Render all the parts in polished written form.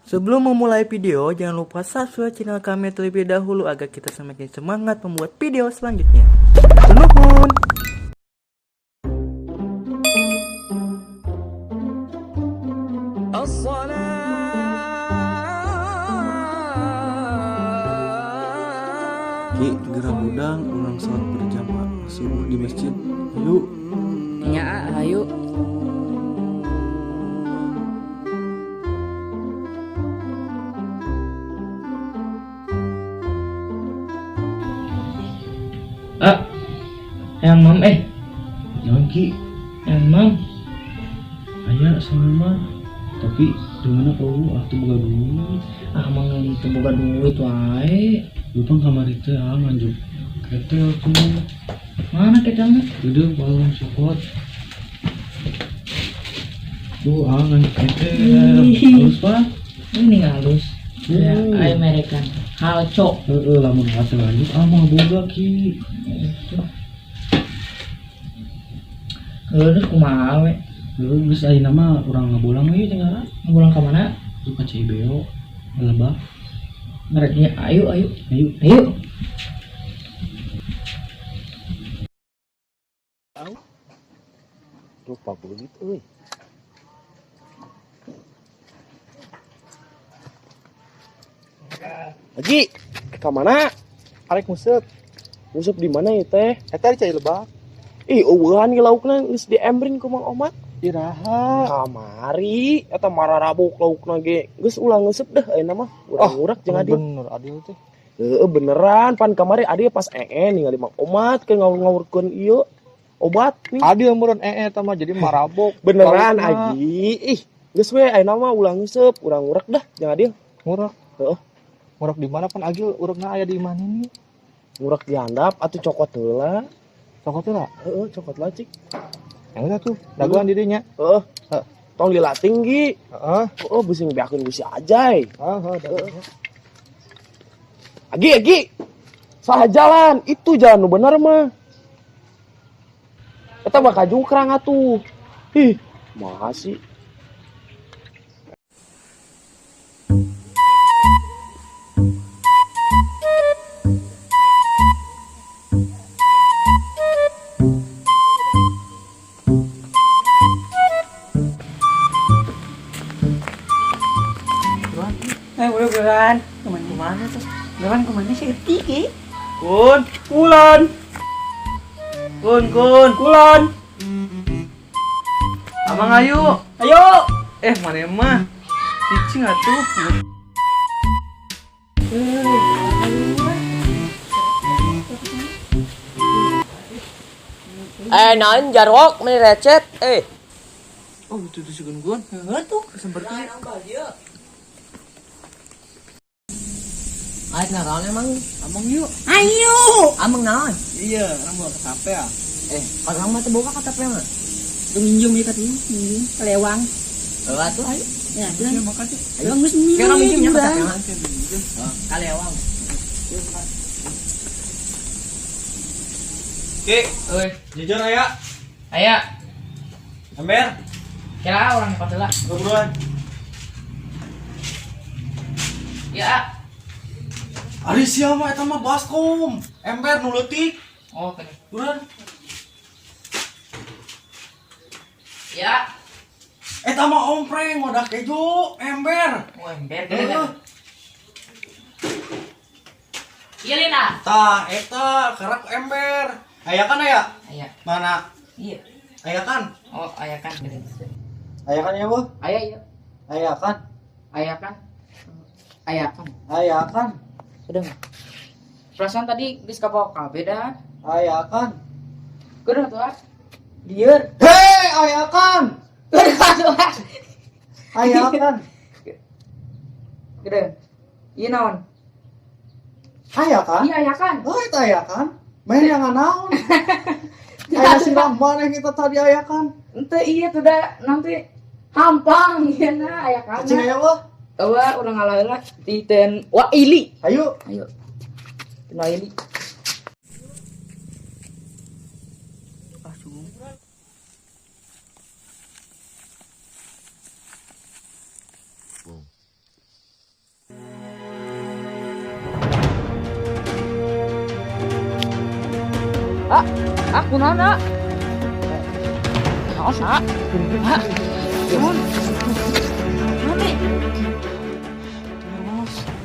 Sebelum memulai video, jangan lupa subscribe channel kami terlebih dahulu agar kita semakin semangat membuat video selanjutnya. Nuhun. Ki, gerak udang, orang sholat berjamaah subuh di masjid. Ayo. Ya, ayo. Yang mam Jangan Ki, yang mam. ayah sama tapi dimana kau tuh buka duit. Mang itu bukan duit wae. Lupa kamar itu nganjuk ketel tuh. Mana ketangnya? Gede balon sokot. Tuh nganjuk ketel. Terus pak? Ini halus. Ya, American. Halco. Lamun hasil lanjut mah boga Ki. Terus kumaha we? Geus ayeuna mah urang ngabolang we cenah. Pulang ke mana? Tuh ka Cibeo. Lebak. Mereknya ayo. Ayo. Lupa kulit euy. Lagi, ke mana? Arek nguseup. Nguseup di mana ya teh? Eta di Cai Lebak. Ih, eueuhan ge laukna geus diembrin ku Mang Omat. Iraha. Kamari eta mararabuk laukna ge. Geus ulah nguseup dah ayeuna mah. Urang-urak jeung adil. Bener adil teh. Heeh, beneran pan kamari adil pas ningali Mang Omat ke ngawur-ngawurkeun ieu obat nih. Adil meureun eta mah jadi marabok. Beneran Laukna Aji. Ih, geus we ayeuna mah ulah nguseup, urang-urak dah jeung adil. Ngurak. Heeh. Ngurak di mana pan agil urakna aya di mana nih? Ngurak di handap atuh cokot heula. Cokot teh lah. Heeh, cokot lah cik. Yang eta tuh daguan di dinya. Heeh. Tong dilating gi. Heeh. Oh, busing beakeun ku si Ajay. Heeh. Agi. Salah jalan. Itu jalan nu bener mah. Eta mah kajungkrang atuh. Ih, makasih. Bulan. Kemana tuh? Bulan kemana sih? Tiki. Kun. Amang ayo. Mana mah? Cicing atuh. Naon jarwok meni recet Oh, itu sugan gun. Heeh tuh, kesemperti. ait naon emang Amang yuk. ameng naon Iya, orang bawa ke tape ya. orang mah teu boga KTP mah Tuh minjem ikat ini. Lewang. atuh ayo Ya, Iya, makasih. ayo geus minjem. kira minjemnya KTP mah Oke, pinjem. kalewang Ki, euy jujur aya. aya Ember, kira orang yang patela buruan. ya Ari sia mah eta mah baskom. Ember nu leutik. oh kene Buruan. ya Eta mah ompreng wadah keju, ember. oh ember gede iya Lina Tah, eta kerak ember. Aya kan aya? aya Mana? iya Aya kan? oh aya kan gede Aya kan ya, Bu? aya iya Aya kan? aya kan aya kan Aya kan? udah nggak perasaan tadi geus kabawa kabeh dah Aya kan? kudu tuh lieur Hei, aya kan? Aya kan? gede iya naon Aya kan? iya aya kan Oh, itu aya kan? Main yang naon? Aya silang mana kita tadi aya kan? ente iya tuh dah nanti hampang iya na aya kan Cing aya, Bu? eueuh urang ngalaheula di ten Waili Ayo. ayo ten Waili Aku nana. Awas, ah. Turun. Nanti.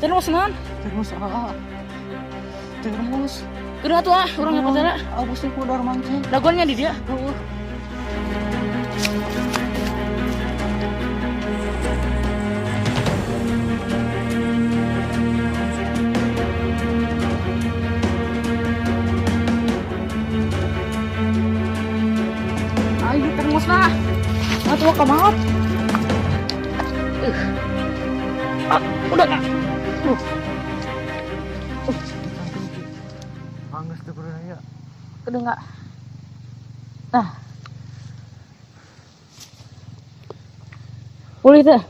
Terus non. Terus terus Kena tuh orangnya pacara. aku sih kudar mancing. Dagonnya di dia. Ayo termos lah. Atau ke maut. Udah kak. Anggus teh berdaya. Udah nggak. Nah. Pulih teh.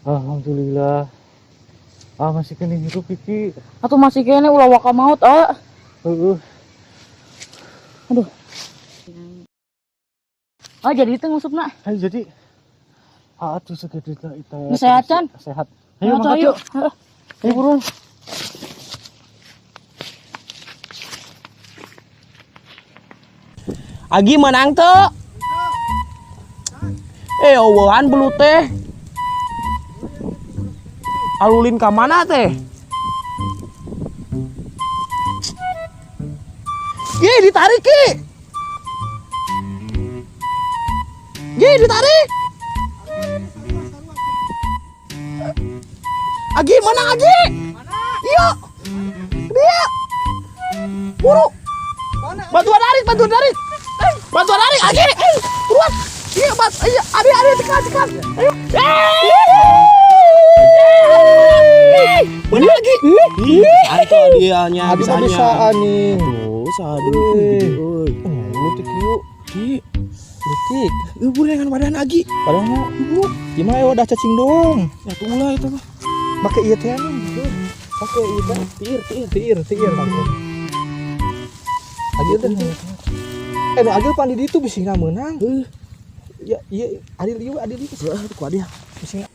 Alhamdulillah. Masih kena hidup iki. Atau masih kene ulah waka maut Heeh. Aduh. Jadi itu ngusupna. Ayo jadi. Atuh segede itu. Sehat kan? Sehat. Ayo, Ayo mangkat ayo. yuk. Ayo buruan. Agi menang tuh. Owahan belu teh. Alulin ke mana teh? Gi ditarik Ki. Gi ditarik. Agi mana Agi? Iya. Dia. Buru. Bantuan tarik, bantuan tarik. Bantuan tarik Agi. Buruan. Iya, iya, adi tekan. Ayo. Bener lagi. Santo dianya Bisa nih. Tuh, sadu. Lutik yuk. Ki. Letik. Burengan badan Agi. Padahal Ibu, gimana ya udah cacing doang. ya tuh ulah itu mah. Pakai ieu teh nih. Pakai ieu teh. Tiir pakai. Agil teh. Nu agil pan di ditu bisi menang. Ya iya adil ieu. Kuat dia. Bisi.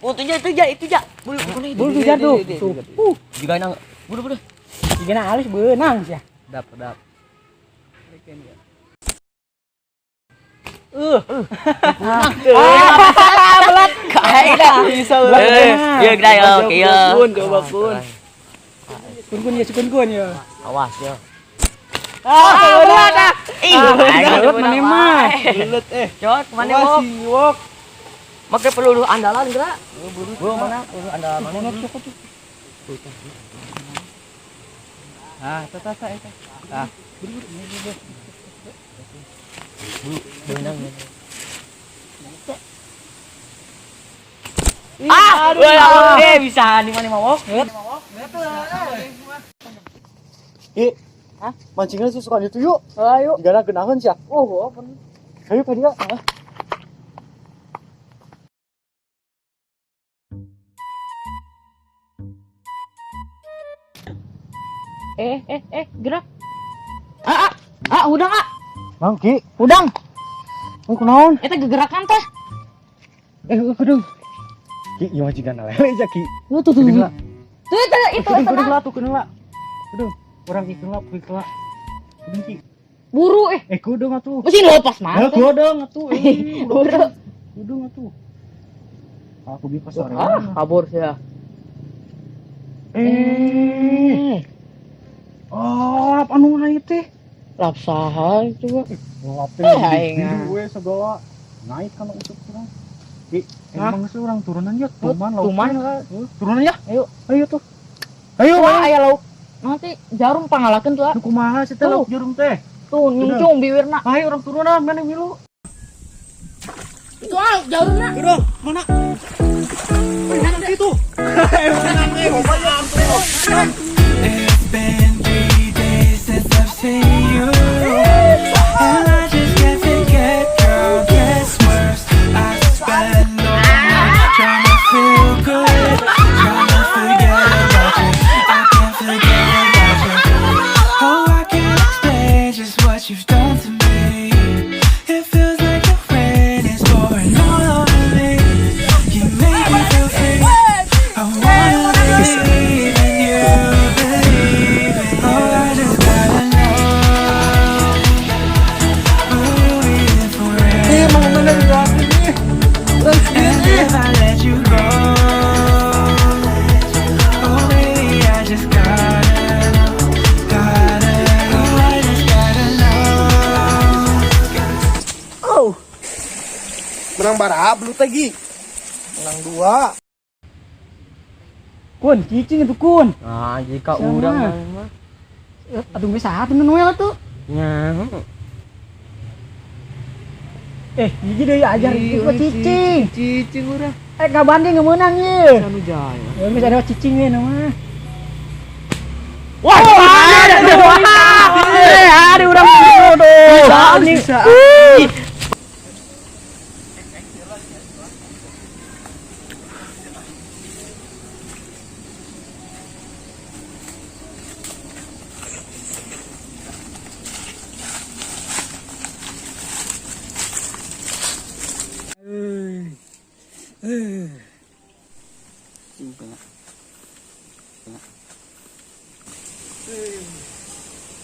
Oh, itu ja. Bulu pijar tuh. Juga nang. Buru. Jigana halus beunang sia. Dap. Belat. Kaila. Bisa. Ya gede ya, oke ya. Bakun. Kun ya. Awas ya. Belat ah. Belut mana mah? Belet Jot, mana wok? Make peluru andalan geura. Buru mana? Peluru andalan mana? Tata eta. Beunang. Bisa di mana wok? Mancingnya sih suka itu yuk. Ayo. Gana genahan sih. Oh, Ayo Pak dia. gerak. Udang Mangki. Udang. Mau kunaon? Eta gegerakan teh. Kudung. Ki, ieu mah jiga lele aja Ki. Tuh. Tuh itu Kudung lah tuh kudung lah. Kudung. Orang Ki kudung lah. Kudung Ki. buru Kudung atuh. mesin lepas mah. Kudung atuh. Buru. Kudung atuh. Aku bi pas sore. Kabur sia. Anu ngaeu teh. Lap saha itu mah. Ngapain gue segala naik kan untuk kurang. Emang seorang turunan ya, tuman lauk. Turunan ya. Ayo tuh. Ayo. Aya lauk. Nanti jarum pangalakeun tuh. Kumaha sih teh lauk jarum teh? Tuh nyungcung bibirna. Ayo orang turunan mana milu. Itu jarumna. Udah, mana? Mana itu? It's been 3 days since I've seen you, and I just can't forget, girl. Guess worse, I spend all night trying to feel good, trying to forget. Menang baraha belut lagi. Menang 2. Kun, cicing itu kun. Nah, jika Sama. urang mah. Aduh bisa hati Noel tuh. Nya. Gigi deh ajar itu cicing. Cicing urang. Gak banding menang ye. Anu jaya. Bisa ada cicing ye nama. Wah, ada urang bodoh. Bisa.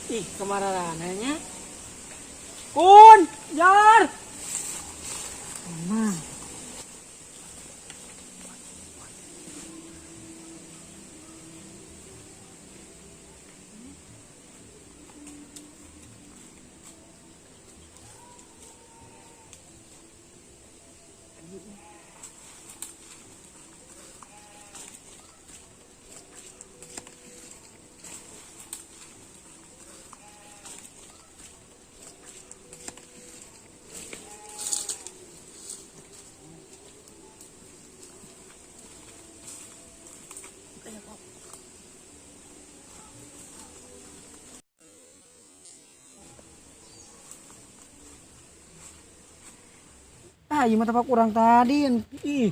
Ih, kemarahannya. Kun, jar. Iya mah tapak kurang tadi. Ih.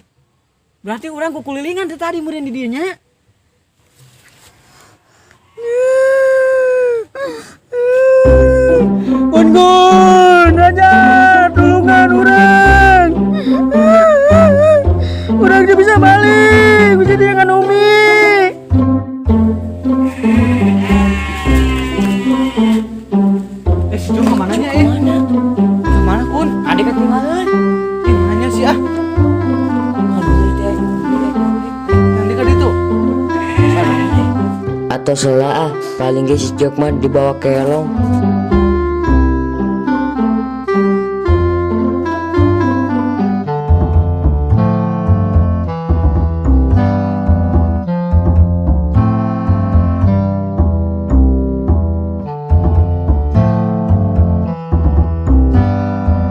Berarti orang kukulilingan tuh tadi meureun di dieu nya. Gun, aja tulungan urang. Urang dia bisa balik, bisa dia dengan Umi. Jom kemana nya Kemana kun? Adik ketinggalan. Hanya sih ah. Nanti kan itu. Atau salah paling geus si Jokman dibawa ke elong.